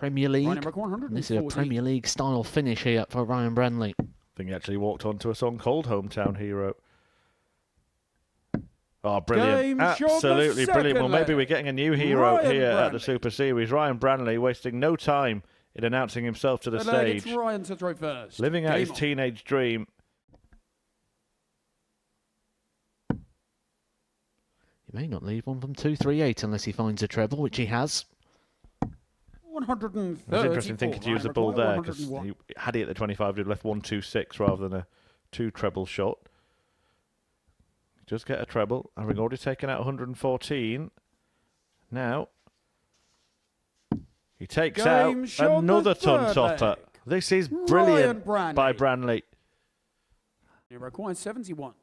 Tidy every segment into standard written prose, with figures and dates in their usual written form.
Premier League. And this is a Premier League style finish here for Ryan Branley. I think he actually walked onto a song called Hometown Hero. Oh, brilliant. Absolutely brilliant. Well, maybe we're getting a new hero here at the Super Series. Ryan Branley wasting no time in announcing himself to the stage. Ryan to throw first. Living out his teenage dream. He may not leave one from 238 unless he finds a treble, which he has. 130. It was interesting thinking to use the ball there because he had it at the 25, he'd left 126 rather than a 2 treble shot. Just get a treble. Having already taken out 114. Now, he takes out another ton topper. This is brilliant by Branley. He requires 71.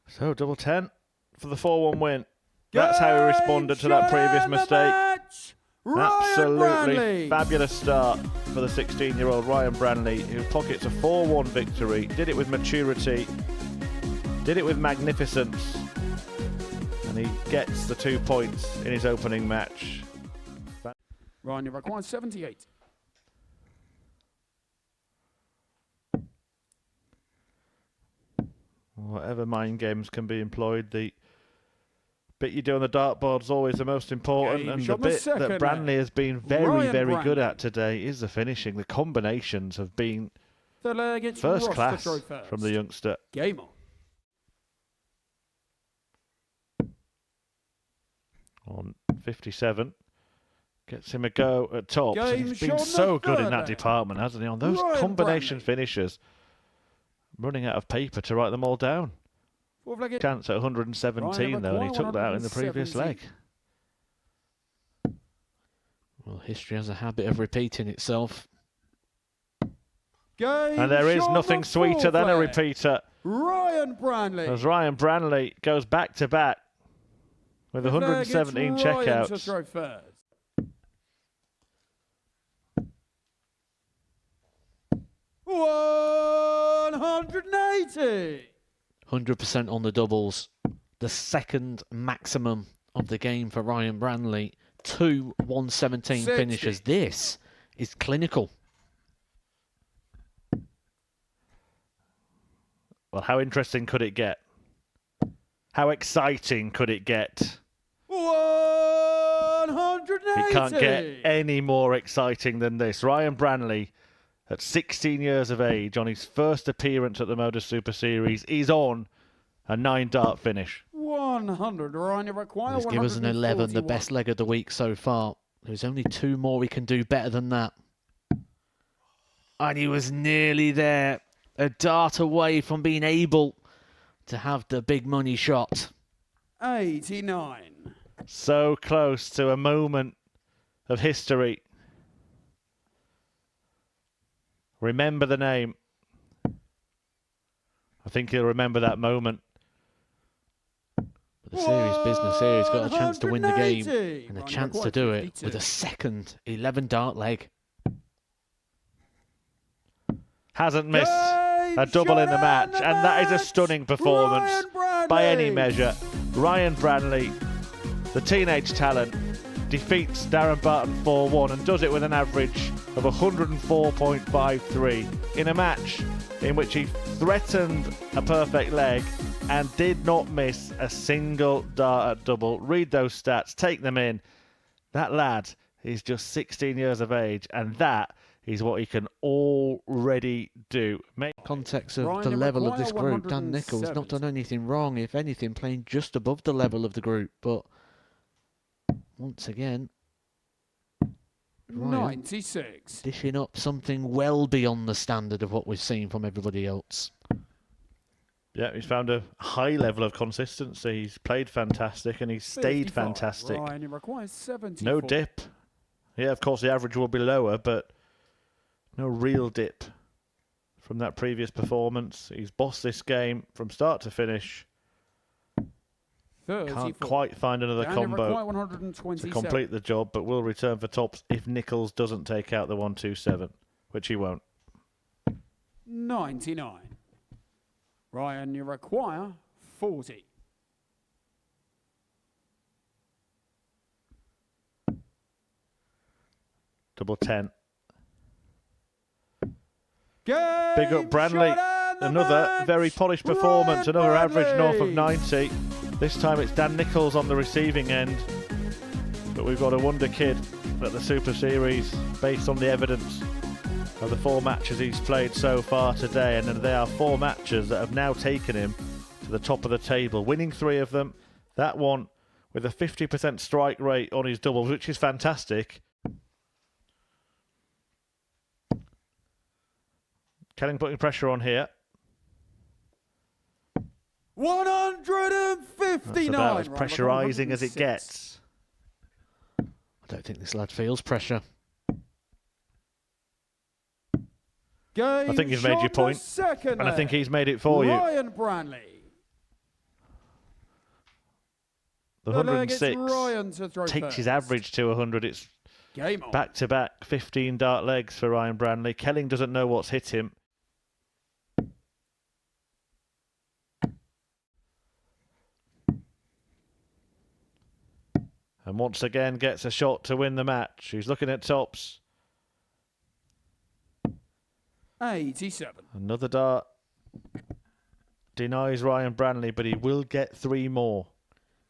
So, double 10 for the 4-1 win. That's how he responded to that previous mistake. Absolutely fabulous start for the 16-year-old Ryan Branley, who pockets a 4-1 victory. Did it with maturity, did it with magnificence, and he gets the 2 points in his opening match. Ryan, you require 78. Whatever mind games can be employed, the bit you do on the dartboard is always the most important, and the bit that Branley has been very good at today is the finishing. The combinations have been first class from the youngster. Game on 57. Gets him a go at tops. He's been so good in that department, hasn't he? On those combination finishes. Running out of paper to write them all down. Chance at 117 though, and he took that out in the previous leg. Well, history has a habit of repeating itself. And there is nothing sweeter than a repeater. Ryan Branley. As Ryan Branley goes back to back with 117 checkouts. 180. 100% on the doubles. The second maximum of the game for Ryan Branley. 2 117 finishes. This is clinical. Well, how interesting could it get? How exciting could it get? 180. It can't get any more exciting than this. Ryan Branley, at 16 years of age, on his first appearance at the MODUS Super Series, is on a 9-dart finish. 100. Ryan, you require Let's give us an 11, the best leg of the week so far. There's only 2 more we can do better than that. And he was nearly there. A dart away from being able to have the big money shot. 89. So close to a moment of history. Remember the name. I think he'll remember that moment. But the series business here, he's got a chance to win the game and a chance to do it with a second 11-dart leg. Hasn't missed a double in the match, and that is a stunning performance by any measure. Ryan Branley, the teenage talent, defeats Darren Barton 4-1 and does it with an average of 104.53 in a match in which he threatened a perfect leg and did not miss a single dart at double. Read those stats, take them in. That lad is just 16 years of age, and that is what he can already do. Context of the level of this group, Dan Nichols not done anything wrong, if anything, playing just above the level of the group, but once again, Ryan 96. Dishing up something well beyond the standard of what we've seen from everybody else. Yeah, he's found a high level of consistency. He's played fantastic and he's stayed fantastic. Ryan, he requires 74. No dip. Yeah, of course the average will be lower, but no real dip from that previous performance. He's bossed this game from start to finish. 34. Can't quite find another combo to complete the job, but will return for tops if Nichols doesn't take out the 127, which he won't. 99. Ryan, you require 40. double 10. Game Big up Branley. Another very polished performance, another average north of 90. This time it's Dan Nichols on the receiving end. But we've got a wonder kid at the Super Series based on the evidence of the 4 matches he's played so far today. And they are 4 matches that have now taken him to the top of the table, winning 3 of them. That one with a 50% strike rate on his doubles, which is fantastic. Kelling putting pressure on here. 159. That's about as pressurising as it gets. I don't think this lad feels pressure. Game I think you've made your point, and I think he's made it for you. Ryan Branley. The The leg, it's 106 Ryan to throw takes first. his average to 100. It's Game on. back-to-back 15 dart legs for Ryan Branley. Kelling doesn't know what's hit him. And once again gets a shot to win the match. He's looking at tops. 87. Another dart denies Ryan Branley, but he will get 3 more.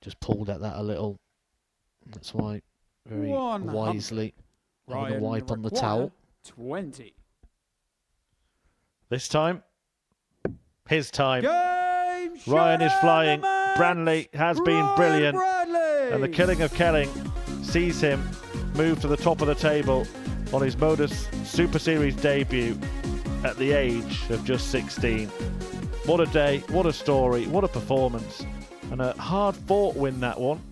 Just pulled at that a little. That's why, very 100. wisely, having a Ryan wipe on the require towel. 20. This time, his time. Game Ryan is shot flying. and the match. Branley has been Ryan brilliant. Branley. And the killing of Kelling sees him move to the top of the table on his MODUS Super Series debut at the age of just 16. What a day, what a story, what a performance. And a hard-fought win, that one.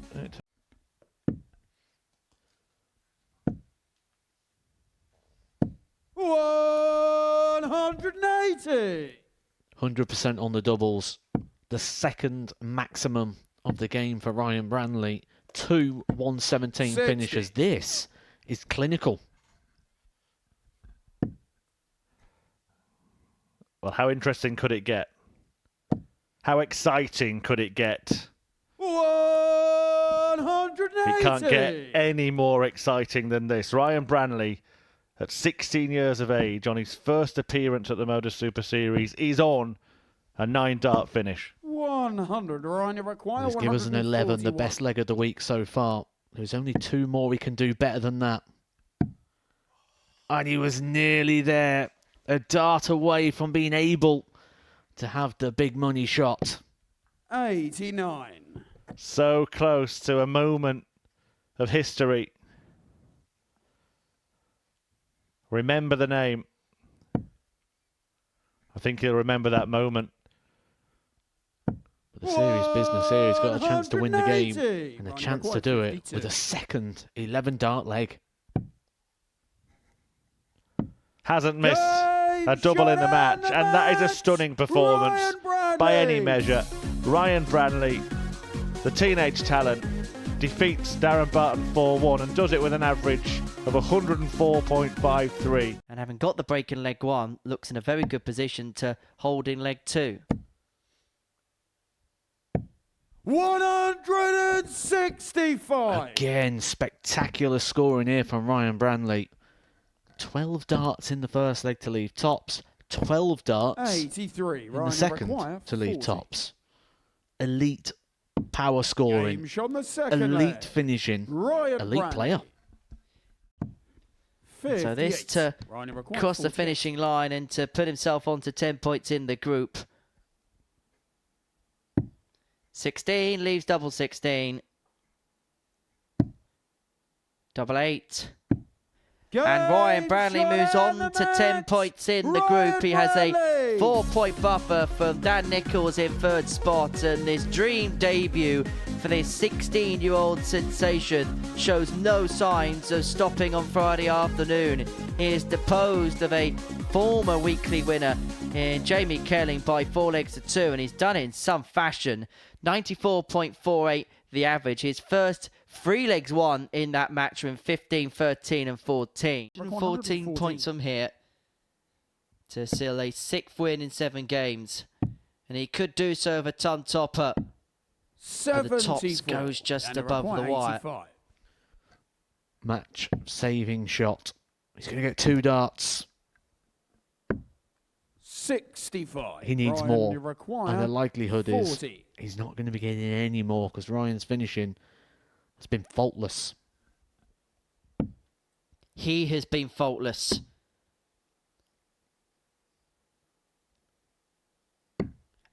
180. 100% on the doubles. The second maximum of the game for Ryan Branley. 2 117 60. finishes. This is clinical. Well, how interesting could it get? How exciting could it get? 180. It can't get any more exciting than this. Ryan Branley, at 16 years of age, on his first appearance at the MODUS Super Series, is on a 9-dart finish. 100. Ryan, you require He's given us an 11, the 141. best leg of the week so far. There's only 2 more he can do better than that. And he was nearly there. A dart away from being able to have the big money shot. 89. So close to a moment of history. Remember the name. I think he'll remember that moment. But the serious business here, he's got a chance to win the game 180. and a Ryan, chance to require do it 52. with a second 11-dart leg. Hasn't missed Game a double in the shot match, and the and that is a match. stunning performance Ryan by any Branley. measure. Ryan Branley, the teenage talent, defeats Darren Barton 4-1 and does it with an average of 104.53. And having got the break in leg 1, looks in a very good position to hold in leg 2. 165. Again, spectacular scoring here from Ryan Branley. 12 darts in the first leg to leave tops. 12 darts 83. in Ryan, the you second require to leave 40. tops. Elite power scoring. Game shot on the second Elite leg. finishing. Ryan Elite Branley. player. So this 58. to Ryan, you require cross the 48. finishing line and to put himself onto 10 points in the group. 16 leaves double 16. Double 8. And Ryan Game Branley shot moves and on the to 10 match. points in the Ryan group. He has a Branley. 4-point buffer from Dan Nichols in third spot, and this dream debut for this 16-year-old sensation shows no signs of stopping on Friday afternoon. He is deposed of a former weekly winner in Jamie Kelling by 4 legs to 2, and he's done it in some fashion. 94.48 the average. His first 3 legs won in that match were in 15, 13 and 14. 14 points from here to seal a 6th win in 7 games. And he could do so with a ton topper. But the tops 74. goes just And you above the require wire. 85. Match saving shot. He's going to get 2 darts. 65. He needs Ryan, more. you require And the likelihood is 40. he's not going to be getting any more because Ryan's finishing has been faultless. He has been faultless.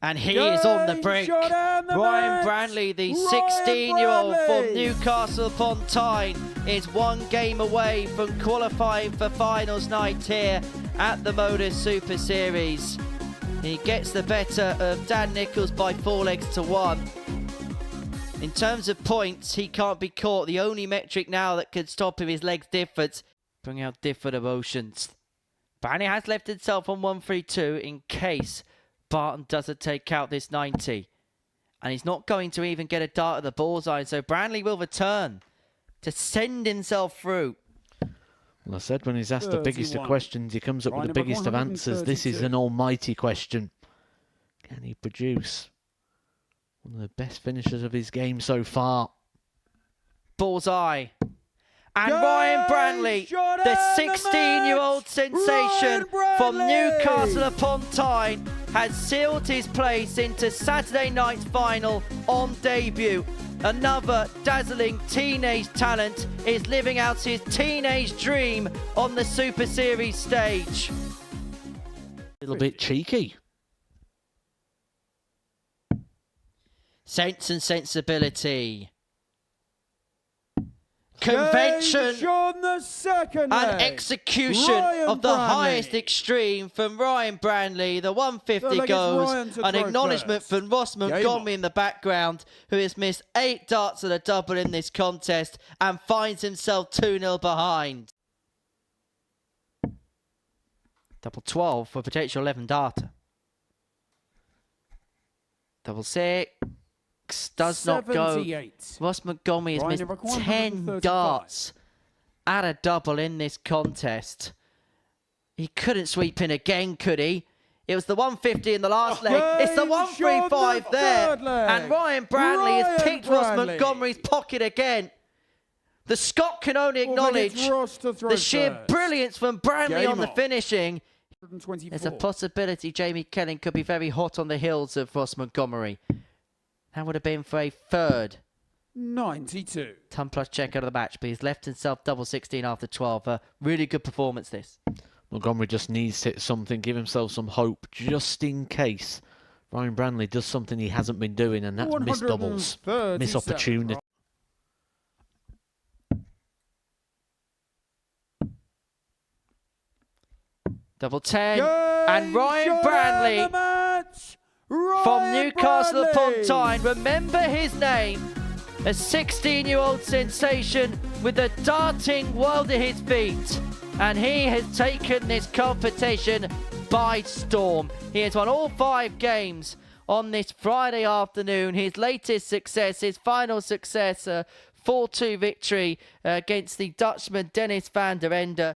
And he is on the brink. Ryan Branley, the 16-year-old from Newcastle upon Tyne, is 1 game away from qualifying for finals night here at the MODUS Super Series. He gets the better of Dan Nichols by 4 legs to 1. In terms of points, he can't be caught. The only metric now that could stop him is legs difference. Bring out different emotions. Branley has left himself on 132 in case Barton doesn't take out this 90. And he's not going to even get a dart at the bullseye, so Branley will return to send himself through. Well, I said when he's asked the biggest of 31. questions, he comes up with the biggest of answers. This is an almighty question. Can he produce one of the best finishers of his game so far? Bullseye. And Ryan Branley, the 16-year-old sensation from Newcastle upon Tyne, has sealed his place into Saturday night's final on debut. Another dazzling teenage talent is living out his teenage dream on the Super Series stage. A little bit cheeky. Sense and sensibility. Convention and execution of the highest extreme from Ryan Branley. The 150 goes. An acknowledgement from Ross Montgomery in the background, who has missed 8 darts at a double in this contest and finds himself 2-0 behind. Double 12 for potential 11 darter. Double 6. Does not go. Ross Montgomery has missed 10 darts at a double in this contest. He couldn't sweep in again, could he? It was the 150 in the last leg. It's the 135 there. And Ryan Branley has picked Ross Montgomery's pocket again. The Scot can only acknowledge the sheer brilliance from Branley on the finishing. There's a possibility Jamie Kelling could be very hot on the heels of Ross Montgomery. That would have been for a third 92. ton plus check out of the match, but he's left himself double 16 after 12. A really good performance, this. Montgomery just needs to hit something, give himself some hope, just in case Ryan Branley does something he hasn't been doing, and that's miss doubles, miss opportunity. Double 10, and Ryan Branley from Newcastle upon Tyne. Remember his name. A 16-year-old sensation with a darting world at his feet. And he has taken this competition by storm. He has won all 5 games on this Friday afternoon. His latest success, his final success, a 4-2 victory against the Dutchman Dennis van der Ende.